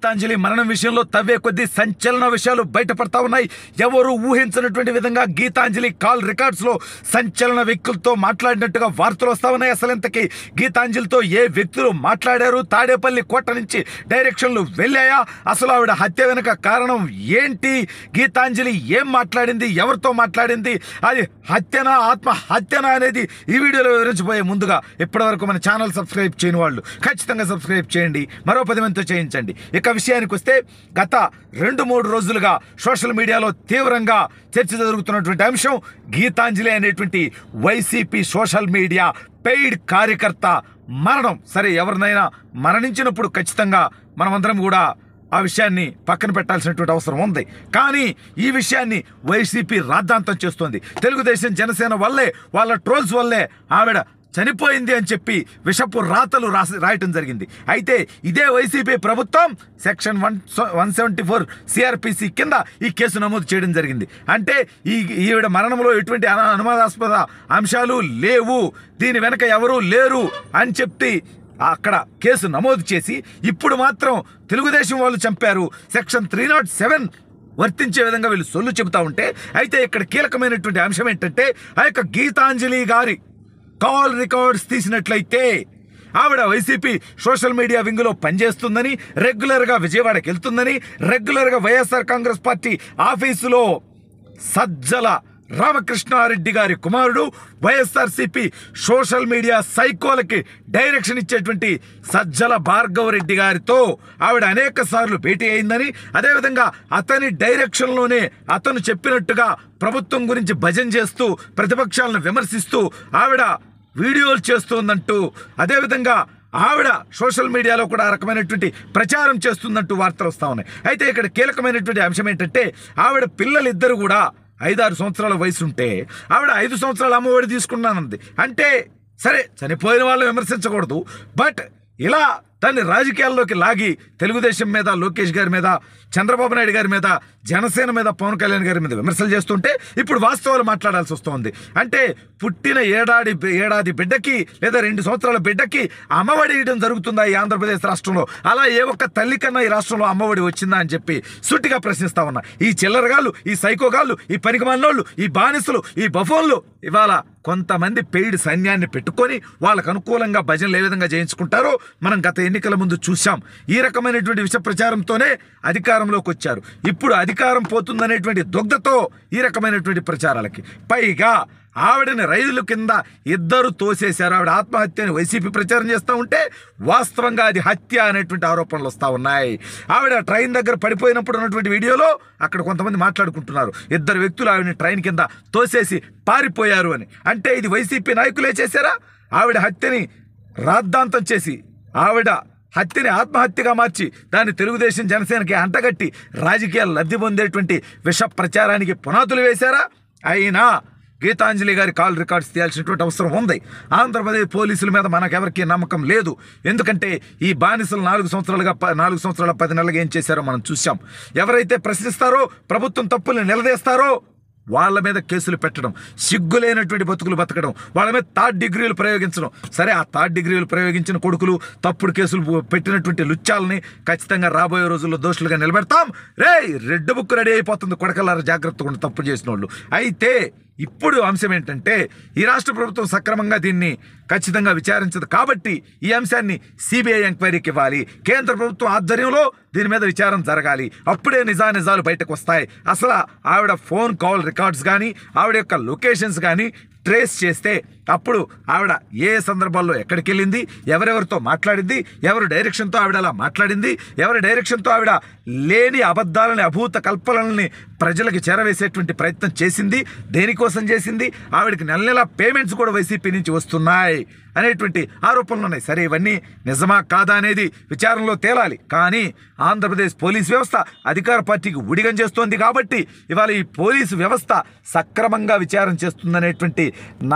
గీతాంజలి మరణం విషయంలో తవ్వే కొద్దీ సంచలన విషయాలు బయటపడతా ఉన్నాయి. ఎవరు ఊహించినటువంటి విధంగా గీతాంజలి కాల్ రికార్డ్స్ లో సంచలన వ్యక్తులతో మాట్లాడినట్టుగా వార్తలు వస్తా ఉన్నాయి. అసలు ఇంతకీ గీతాంజలితో ఏ వ్యక్తులు మాట్లాడారు? తాడేపల్లి కోట నుంచి డైరెక్షన్లు వెళ్ళాయా? అసలు ఆవిడ హత్య వెనుక కారణం ఏంటి? గీతాంజలి ఏం మాట్లాడింది? ఎవరితో మాట్లాడింది? అది హత్యనా ఆత్మహత్యనా అనేది ఈ వీడియోలో వివరించబోయే ముందుగా ఇప్పటివరకు మన ఛానల్ సబ్స్క్రైబ్ చేయని వాళ్ళు ఖచ్చితంగా సబ్స్క్రైబ్ చేయండి, మరో 10 మందితో చేయించండి. ఇక విషయానికి వస్తే గత 2-3 రోజులుగా సోషల్ మీడియాలో తీవ్రంగా చర్చ జరుగుతున్నటువంటి అంశం గీతాంజలి అనేటువంటి వైసీపీ సోషల్ మీడియా పెయిడ్ కార్యకర్త మరణం. సరే, ఎవరినైనా మరణించినప్పుడు ఖచ్చితంగా మనమందరం కూడా ఆ విషయాన్ని పక్కన పెట్టాల్సినటువంటి అవసరం ఉంది. కానీ ఈ విషయాన్ని వైసీపీ రాద్ధాంతం చేస్తోంది. తెలుగుదేశం జనసేన వల్లే, వాళ్ళ ట్రోల్స్ వల్లే ఆవిడ చనిపోయింది అని చెప్పి విషపు రాతలు రాయటం జరిగింది. అయితే ఇదే వైసీపీ ప్రభుత్వం సెక్షన్ 174 సిఆర్పిసి కింద ఈ కేసు నమోదు చేయడం జరిగింది. అంటే ఈవిడ మరణంలో ఎటువంటి అనుమానాస్పద అంశాలు లేవు, దీని వెనక ఎవరూ లేరు అని చెప్పి అక్కడ కేసు నమోదు చేసి ఇప్పుడు మాత్రం తెలుగుదేశం వాళ్ళు చంపారు, సెక్షన్ 307 వర్తించే విధంగా వీళ్ళు సొల్లు చెబుతా ఉంటే, అయితే ఇక్కడ కీలకమైనటువంటి అంశం ఏంటంటే ఆ యొక్క గీతాంజలి గారి కాల్ రికార్డ్స్ తీసినట్లయితే ఆవిడ వైసీపీ సోషల్ మీడియా వింగ్లో పనిచేస్తుందని, రెగ్యులర్గా విజయవాడకి వెళ్తుందని, రెగ్యులర్గా వైఎస్ఆర్ కాంగ్రెస్ పార్టీ ఆఫీసులో సజ్జల రామకృష్ణారెడ్డి గారి కుమారుడు వైఎస్ఆర్సీపీ సోషల్ మీడియా సైకోలకి డైరెక్షన్ ఇచ్చేటువంటి సజ్జల భార్గవరెడ్డి గారితో ఆవిడ అనేక సార్లు భేటీ అయిందని, అదేవిధంగా అతని డైరెక్షన్లోనే అతను చెప్పినట్టుగా ప్రభుత్వం గురించి భజన చేస్తూ ప్రతిపక్షాలను విమర్శిస్తూ ఆవిడ వీడియోలు చేస్తుందంటూ, అదేవిధంగా ఆవిడ సోషల్ మీడియాలో కూడా ఆ రకమైనటువంటి ప్రచారం చేస్తుందంటూ వార్తలు వస్తూ ఉన్నాయి. అయితే ఇక్కడ కీలకమైనటువంటి అంశం ఏంటంటే ఆవిడ పిల్లలిద్దరు కూడా 5-6 సంవత్సరాల వయసు ఉంటే ఆవిడ 5 సంవత్సరాల అమ్మఒడి తీసుకున్నానంది. అంటే సరే, చనిపోయిన వాళ్ళని విమర్శించకూడదు, బట్ ఇలా దాన్ని రాజకీయాల్లోకి లాగి తెలుగుదేశం మీద, లోకేష్ గారి మీద, చంద్రబాబు నాయుడు గారి మీద, జనసేన మీద, పవన్ కళ్యాణ్ గారి మీద విమర్శలు చేస్తుంటే ఇప్పుడు వాస్తవాలు మాట్లాడాల్సి వస్తుంది. అంటే పుట్టిన ఏడాది బిడ్డకి లేదా 2 సంవత్సరాల బిడ్డకి అమ్మఒడి ఇవ్వడం జరుగుతుందా ఈ ఆంధ్రప్రదేశ్ రాష్ట్రంలో? అలా ఏ ఒక్క తల్లి కన్నా ఈ రాష్ట్రంలో అమ్మఒడి వచ్చిందా అని చెప్పి సూటిగా ప్రశ్నిస్తా ఉన్నా. ఈ చిల్లరగాళ్ళు, ఈ సైకోగాళ్ళు, ఈ పనికిమాలినోళ్ళు, ఈ బానిసలు, ఈ బఫోన్లు ఇవాళ కొంతమంది పెయిడ్ సైన్యాన్ని పెట్టుకొని వాళ్ళకు అనుకూలంగా భజనలు ఏ విధంగా చేయించుకుంటారో మనం గత ఎన్నికల ముందు చూసాం. ఈ రకమైనటువంటి విష ప్రచారంతోనే అధికారంలోకి వచ్చారు. ఇప్పుడు అధికారం పోతుందనేటువంటి దుగ్ధతో ఈ రకమైనటువంటి ప్రచారాలకి పైగా ఆవిడని రైలు కింద ఇద్దరు తోసేశారు. ఆవిడ ఆత్మహత్యని వైసీపీ ప్రచారం చేస్తూ ఉంటే వాస్తవంగా అది హత్య అనేటువంటి ఆరోపణలు వస్తూ ఉన్నాయి. ఆవిడ ట్రైన్ దగ్గర పడిపోయినప్పుడు ఉన్నటువంటి వీడియోలో అక్కడ కొంతమంది మాట్లాడుకుంటున్నారు, 2 వ్యక్తులు ఆవిడని ట్రైన్ కింద తోసేసి పారిపోయారు అని. అంటే ఇది వైసీపీ నాయకులే చేశారా? ఆవిడ హత్యని రాద్ధాంతం చేసి, ఆవిడ హత్యని ఆత్మహత్యగా మార్చి దాన్ని తెలుగుదేశం జనసేనకి అంటగట్టి రాజకీయ లబ్ధి పొందేటువంటి విష ప్రచారానికి పునాదులు వేశారా? అయినా గీతాంజలి గారి కాల్ రికార్డ్స్ తీయాల్సినటువంటి అవసరం ఉంది. ఆంధ్రప్రదేశ్ పోలీసుల మీద మనకెవరికి నమ్మకం లేదు. ఎందుకంటే ఈ బానిసలు 4 సంవత్సరాల 10 నెలలుగా ఏం చేశారో మనం చూసాం. ఎవరైతే ప్రశ్నిస్తారో, ప్రభుత్వం తప్పుల్ని నిలదీస్తారో వాళ్ళ మీద కేసులు పెట్టడం, సిగ్గులేనటువంటి బతుకులు బతకడం, వాళ్ళ మీద 3rd డిగ్రీలు ప్రయోగించడం. సరే, ఆ 3rd డిగ్రీలు ప్రయోగించిన కొడుకులు, తప్పుడు కేసులు పెట్టినటువంటి లుచ్చాలని ఖచ్చితంగా రాబోయే రోజుల్లో దోషులుగా నిలబెడతాం. రెడ్ బుక్ రెడీ అయిపోతుంది, కొడకలారా జాగ్రత్తగా ఉండి తప్పు చేసిన వాళ్ళు. అయితే ఇప్పుడు అంశం ఏంటంటే ఈ రాష్ట్ర ప్రభుత్వం సక్రమంగా దీన్ని ఖచ్చితంగా విచారించదు కాబట్టి ఈ అంశాన్ని సిబిఐ ఎంక్వైరీకి ఇవ్వాలి. కేంద్ర ప్రభుత్వం ఆధ్వర్యంలో దీని మీద విచారణ జరగాలి. అప్పుడే నిజాలు బయటకు వస్తాయి. అసలు ఆవిడ ఫోన్ కాల్ రికార్డ్స్ కానీ, ఆవిడ యొక్క లొకేషన్స్ కానీ ట్రేస్ చేస్తే అప్పుడు ఆవిడ ఏ సందర్భాల్లో ఎక్కడికి వెళ్ళింది, ఎవరెవరితో మాట్లాడింది, ఎవరు డైరెక్షన్తో ఆవిడ అలా మాట్లాడింది, ఎవరి డైరెక్షన్తో ఆవిడ లేని అబద్ధాలని, అభూత కల్పనల్ని ప్రజలకు చేరవేసేటువంటి ప్రయత్నం చేసింది, దేనికోసం చేసింది, ఆవిడకి నెల పేమెంట్స్ కూడా వైసీపీ నుంచి వస్తున్నాయి అనేటువంటి ఆరోపణలు ఉన్నాయి. సరే, ఇవన్నీ నిజమా కాదా అనేది విచారణలో తేలాలి. కానీ ఆంధ్రప్రదేశ్ పోలీస్ వ్యవస్థ అధికార పార్టీకి ఉడిగం చేస్తోంది కాబట్టి ఇవాళ ఈ పోలీసు వ్యవస్థ సక్రమంగా విచారణ చేస్తుందనేటువంటి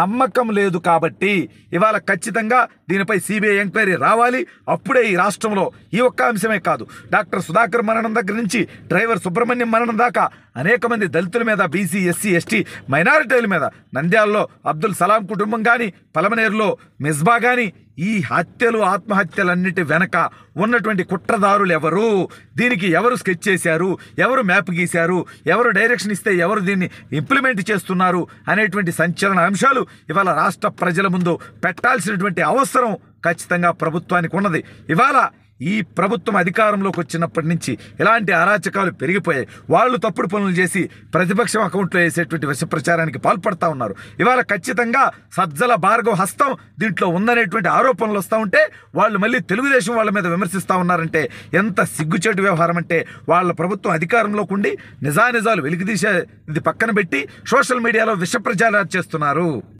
నమ్మకం లేదు. కాబట్టి ఇవాళ ఖచ్చితంగా దీనిపై సిబిఐ ఎంక్వైరీ రావాలి. అప్పుడే ఈ రాష్ట్రంలో ఈ ఒక్క అంశమే కాదు, డాక్టర్ సుధాకర్ మరణం దగ్గర నుంచి డ్రైవర్ సుబ్రహ్మణ్యం మరణం దాకా అనేక మంది దళితుల మీద, బీసీ, ఎస్సీ, ఎస్టీ, మైనారిటీల మీద, నంద్యాలలో అబ్దుల్ సలాం కుటుంబం కానీ, పలమనేరులో మిస్బా కానీ ఈ హత్యలు ఆత్మహత్యలన్నిటి వెనక ఉన్నటువంటి కుట్రదారులు ఎవరు, దీనికి ఎవరు స్కెచ్ చేశారు, ఎవరు మ్యాప్ గీశారు, ఎవరు డైరెక్షన్ ఇస్తే ఎవరు దీన్ని ఇంప్లిమెంట్ చేస్తున్నారు అనేటువంటి సంచలన అంశాలు ఇవాళ రాష్ట్ర ప్రజల ముందు పెట్టాల్సినటువంటి అవసరం ఖచ్చితంగా ప్రభుత్వానికి ఉన్నది. ఇవాళ ఈ ప్రభుత్వం అధికారంలోకి వచ్చినప్పటి నుంచి ఇలాంటి అరాచకాలు పెరిగిపోయాయి. వాళ్ళు తప్పుడు పనులు చేసి ప్రతిపక్షం అకౌంట్లో వేసేటువంటి విష ప్రచారానికి పాల్పడతా ఉన్నారు. ఇవాళ ఖచ్చితంగా సజ్జల భార్గవ హస్తం దీంట్లో ఉందనేటువంటి ఆరోపణలు వస్తూ ఉంటే వాళ్ళు మళ్ళీ తెలుగుదేశం వాళ్ళ మీద విమర్శిస్తూ ఉన్నారంటే ఎంత సిగ్గుచేటు వ్యవహారం అంటే, వాళ్ళ ప్రభుత్వం అధికారంలోకి ఉండి నిజానిజాలు వెలికితీసే ఇది పక్కన పెట్టి సోషల్ మీడియాలో విష ప్రచారాలు చేస్తున్నారు.